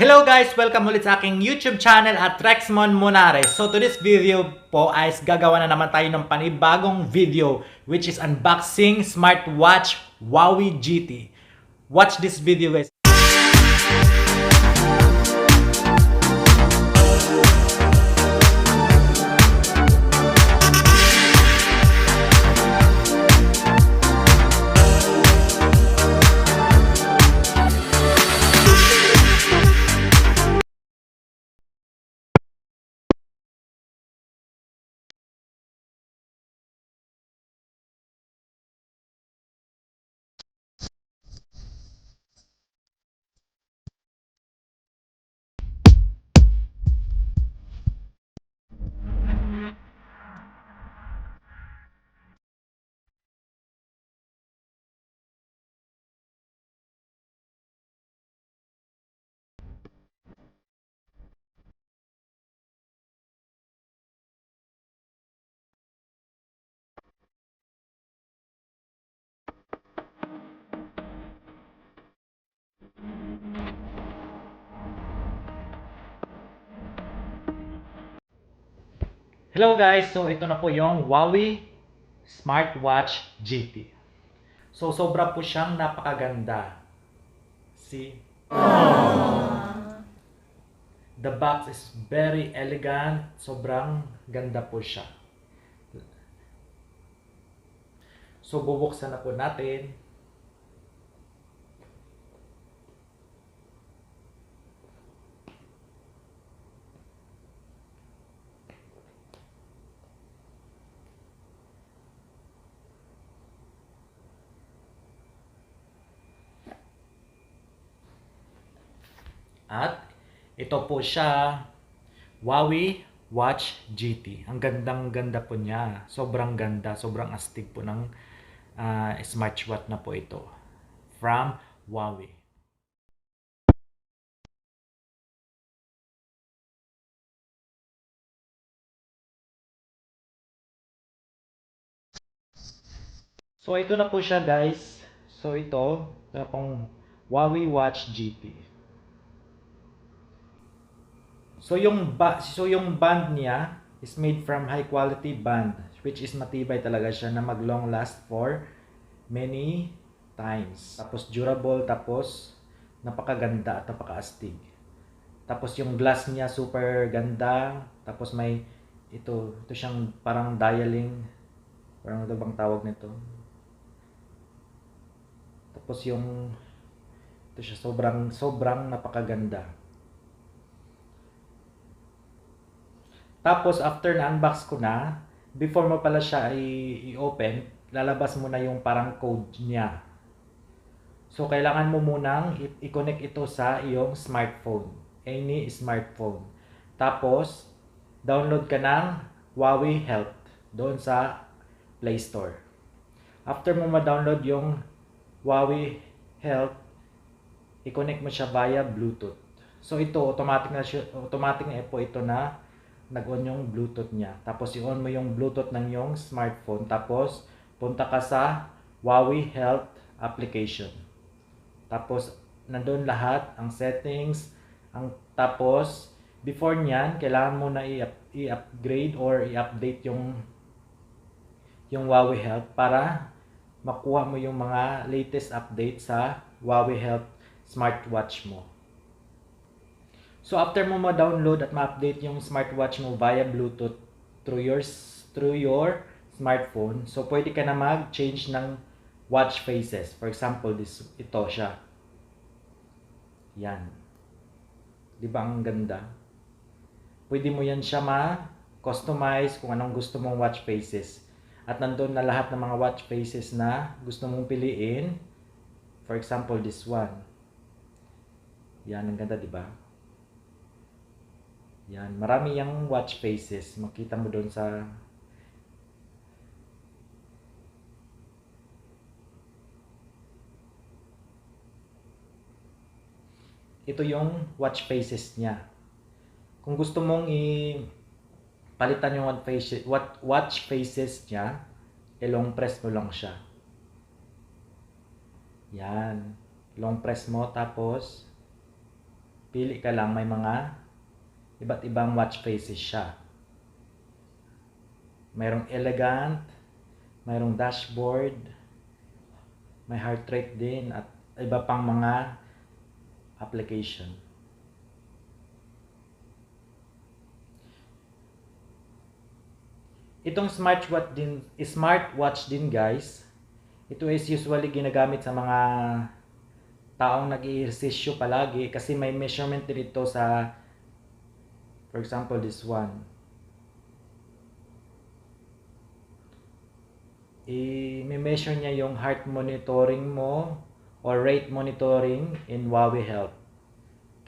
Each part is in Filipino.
Hello guys! Welcome ulit sa aking YouTube channel at Rexmon Munares. So to this video po ay gagawa na naman tayo ng panibagong video which is unboxing smartwatch Huawei GT. Watch this video guys. Hello guys! So ito na po yung Huawei Smartwatch GT. So sobra po siyang napakaganda. See? The box is very elegant. Sobrang ganda po siya. So bubuksan na po natin. At ito po siya, Huawei Watch GT. Ang gandang-ganda po niya. Sobrang ganda, sobrang astig po ng smartwatch na po ito. From Huawei. So ito na po siya guys. So ito pong Huawei Watch GT. So yung band niya is made from high quality band which is matibay talaga siya na mag long last for many times. Tapos durable, tapos napakaganda at napakaastig. Tapos yung glass niya super ganda, tapos may ito siyang parang dialing, parang ano bang tawag nito. Tapos ito siya sobrang napakaganda. Tapos after na-unbox ko na, before mo pala siya i-open, lalabas mo na yung parang code niya. So kailangan mo munang i-connect ito sa iyong smartphone, any smartphone. Tapos download ka ng Huawei Health doon sa Play Store. After mo ma-download yung Huawei Health, i-connect mo siya via Bluetooth. So ito automatic na po ito na nag-on yung Bluetooth niya. Tapos i-on mo yung Bluetooth ng yung smartphone. Tapos punta ka sa Huawei Health application. Tapos nandun lahat ang settings. Tapos before niyan, kailangan mo na i-upgrade or i-update yung Huawei Health para makuha mo yung mga latest update sa Huawei Health smartwatch mo. So after mo ma-download at ma-update yung smartwatch mo via Bluetooth through your smartphone, so pwede ka na mag-change ng watch faces. For example, ito siya. Yan. 'Di ba ang ganda? Pwede mo yan siya ma-customize kung anong gusto mong watch faces. At nandun na lahat ng mga watch faces na gusto mong piliin. For example, this one. Yan, ang ganda, 'di ba? Yan, marami yung watch faces. Makita mo doon sa ito yung watch faces niya. Kung gusto mong palitan yung watch faces niya, long press mo lang siya. Yan. Long press mo tapos Pili ka lang, may mga iba't ibang watch faces siya. Mayroong elegant, mayroong dashboard, may heart rate din at iba pang mga application. Itong smartwatch din guys, ito is usually ginagamit sa mga taong nag-i-ehersisyo palagi kasi may measurement din ito sa, for example, this one. I-measure niya yung heart monitoring mo or rate monitoring in Huawei Health.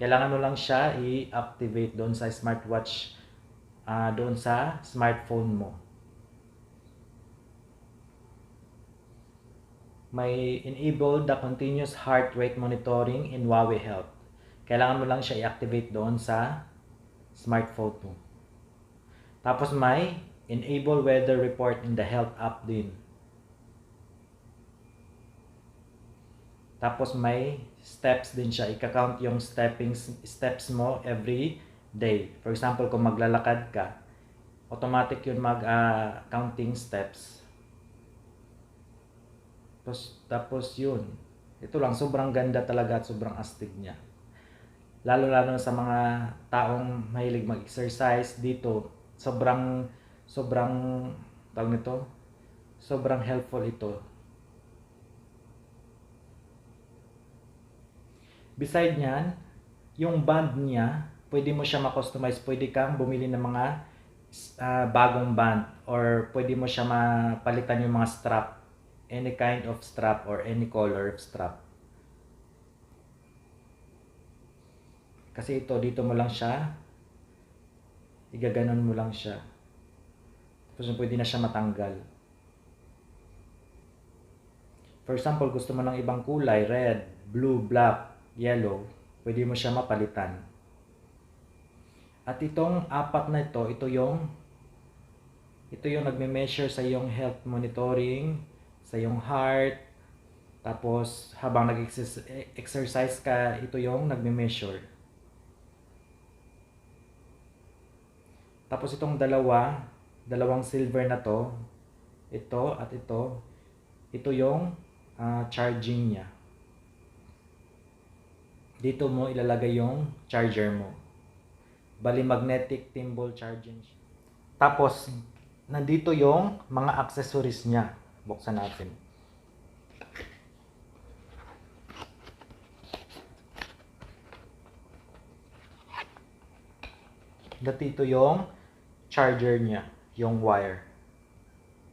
Kailangan mo lang siya i-activate doon sa smartwatch, doon sa smartphone mo. May enable the continuous heart rate monitoring in Huawei Health. Kailangan mo lang siya i-activate doon sa smartphone mo. Tapos may enable weather report in the health app din. Tapos may steps din siya. Ika-count yung steps mo every day. For example, kung maglalakad ka, automatic yun mag-counting steps. Tapos yun. Ito lang, sobrang ganda talaga at sobrang astig niya. Lalo sa mga taong mahilig mag-exercise dito, sobrang tawag nito, sobrang helpful ito. Beside niyan, yung band niya, pwede mo siya ma-customize. Pwede kang bumili ng mga bagong band or pwede mo siya mapalitan yung mga strap. Any kind of strap or any color of strap. Kasi ito, dito mo lang siya, igaganon mo lang siya. Tapos pwede na siya matanggal. For example, gusto mo ng ibang kulay, red, blue, black, yellow, pwede mo siya mapalitan. At itong apat na ito, ito yung nagme-measure sa iyong health monitoring, sa iyong heart, tapos habang nag-exercise ka, ito yung nagme-measure. Tapos itong dalawang silver na to, ito at ito yung charging niya. Dito mo ilalagay yung charger mo. Bali magnetic thimble charging. Tapos nandito yung mga accessories niya. Buksan natin. Dito yung charger niya, yung wire.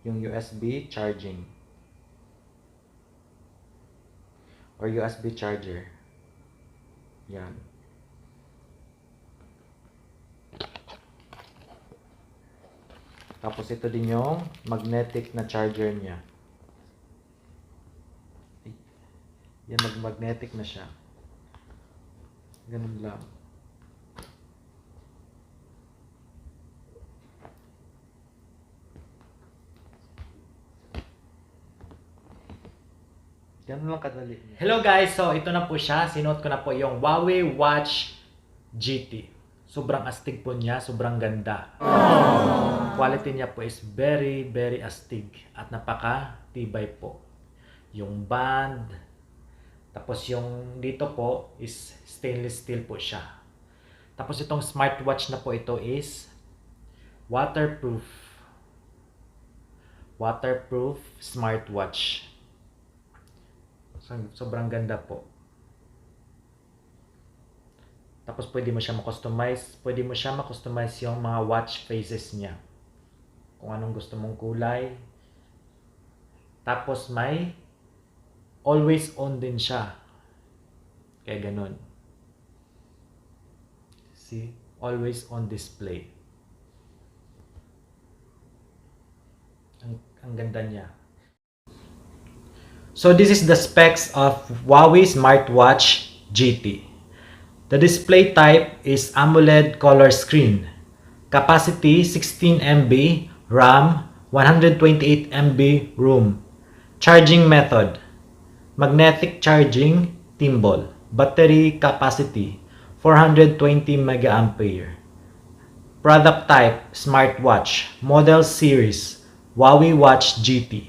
Yung USB charging. Or USB charger. Yan. Tapos ito din yung magnetic na charger niya. Yan, magnetic na siya. Ganun lang. Ganun lang kadali. Hello guys! So ito na po siya. Sinuot ko na po yung Huawei Watch GT. Sobrang astig po niya. Sobrang ganda. Quality niya po is very, very astig. At napaka-tibay po. Yung band. Tapos yung dito po is stainless steel po siya. Tapos itong smartwatch na po ito is waterproof. Waterproof smartwatch. Sobrang ganda po. Tapos pwede mo siya ma-customize. Pwede mo siya ma-customize yung mga watch faces niya. Kung anong gusto mong kulay. Tapos may always on din siya. Kaya ganun. See? Always on display. Ang ganda niya. So this is the specs of Huawei Smartwatch GT. The display type is AMOLED color screen. Capacity 16 MB, RAM 128 MB room. Charging method: magnetic charging thimble. Battery capacity 420 mAh. Product type, smartwatch. Model series, Huawei Watch GT.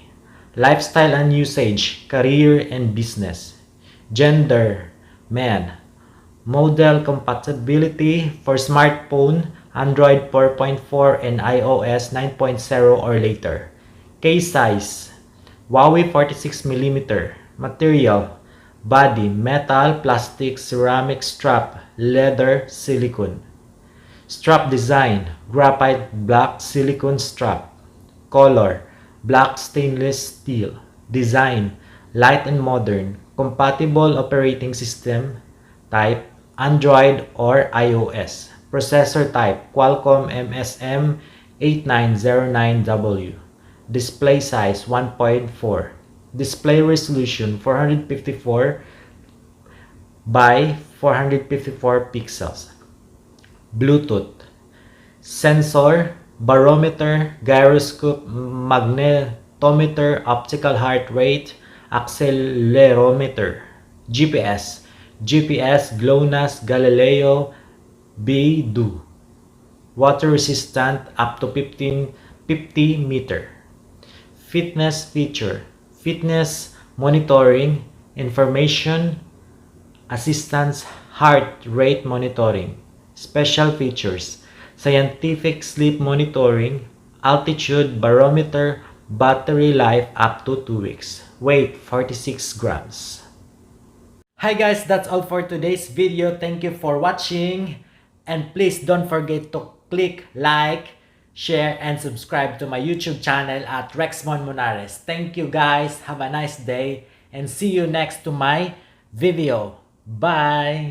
Lifestyle and usage, career and business. Gender, man. Model compatibility for smartphone, Android 4.4 and iOS 9.0 or later. Case size, Huawei 46mm. Material, body, metal, plastic, ceramic strap, leather, silicone. Strap design, graphite black silicone strap. Color, black stainless steel. Design, light and modern. Compatible operating system type, Android or iOS. Processor type, Qualcomm MSM 8909W. Display size, 1.4. Display resolution, 454 by 454 pixels. Bluetooth. Sensor, barometer, gyroscope, magnetometer, optical heart rate, accelerometer. GPS, GLONASS, Galileo, Beidou. Water resistant up to 50 meter. Fitness feature, fitness monitoring, information assistance, heart rate monitoring. Special features, scientific sleep monitoring, altitude barometer, battery life up to 2 weeks. Weight, 46 grams. Hi guys, that's all for today's video. Thank you for watching. And please don't forget to click like, share, and subscribe to my YouTube channel at Rexmon Monares. Thank you guys. Have a nice day. And see you next to my video. Bye!